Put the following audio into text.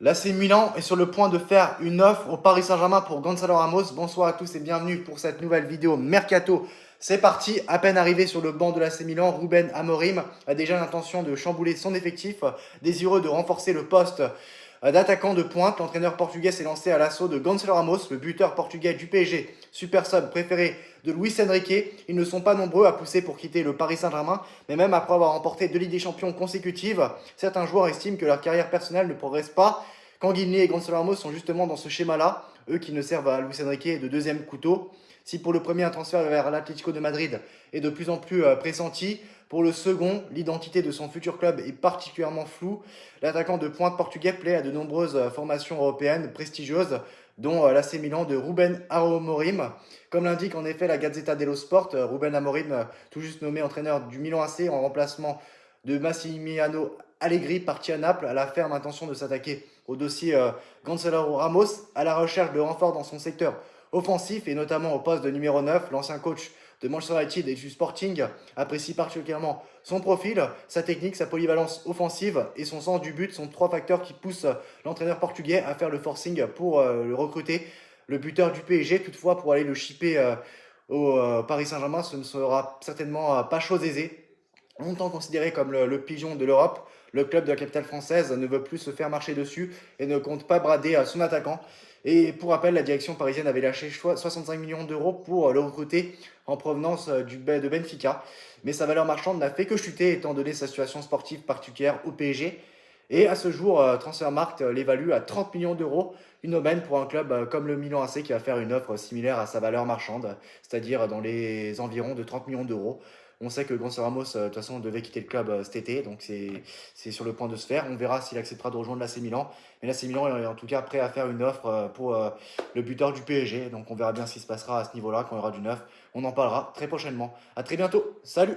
L'AC Milan est sur le point de faire une offre au Paris Saint-Germain pour Gonzalo Ramos. Bonsoir à tous et bienvenue pour cette nouvelle vidéo Mercato. C'est parti, à peine arrivé sur le banc de l'AC Milan, Ruben Amorim a déjà l'intention de chambouler son effectif, désireux de renforcer le poste d'attaquant de pointe. L'entraîneur portugais s'est lancé à l'assaut de Gonzalo Ramos, le buteur portugais du PSG, super sub préféré de Luis Enrique. Ils ne sont pas nombreux à pousser pour quitter le Paris Saint-Germain, mais même après avoir remporté 2 Ligues des Champions consécutives, certains joueurs estiment que leur carrière personnelle ne progresse pas. Canguilhem et Gonzalo Ramos sont justement dans ce schéma-là, eux qui ne servent à Luis Enrique de deuxième couteau. Si pour le premier, un transfert vers l'Atlético de Madrid est de plus en plus pressenti, pour le second, l'identité de son futur club est particulièrement floue. L'attaquant de pointe portugais plaît à de nombreuses formations européennes prestigieuses, dont l'AC Milan de Ruben Amorim. Comme l'indique en effet la Gazzetta dello Sport, Ruben Amorim, tout juste nommé entraîneur du Milan AC en remplacement de Massimiliano Allegri, parti à Naples, a la ferme intention de s'attaquer au dossier Gonzalo Ramos, à la recherche de renforts dans son secteur offensif et notamment au poste de numéro 9. L'ancien coach de Manchester United et du Sporting apprécie particulièrement son profil, sa technique, sa polyvalence offensive et son sens du but sont trois facteurs qui poussent l'entraîneur portugais à faire le forcing pour le recruter. Le buteur du PSG, toutefois, pour aller le shipper au Paris Saint-Germain, ce ne sera certainement pas chose aisée. Longtemps considéré comme le pigeon de l'Europe, le club de la capitale française ne veut plus se faire marcher dessus et ne compte pas brader son attaquant. Et pour rappel, la direction parisienne avait lâché 65 millions d'euros pour le recruter en provenance de Benfica. Mais sa valeur marchande n'a fait que chuter étant donné sa situation sportive particulière au PSG. Et à ce jour, Transfermarkt l'évalue à 30 millions d'euros, une aubaine pour un club comme le Milan AC qui va faire une offre similaire à sa valeur marchande, c'est-à-dire dans les environs de 30 millions d'euros. On sait que Gonzalo Ramos, de toute façon, devait quitter le club cet été, donc c'est sur le point de se faire. On verra s'il acceptera de rejoindre l'AC Milan. Mais l'AC Milan est en tout cas prêt à faire une offre pour le buteur du PSG. Donc on verra bien ce qui se passera à ce niveau-là quand il y aura du neuf. On en parlera très prochainement. À très bientôt. Salut!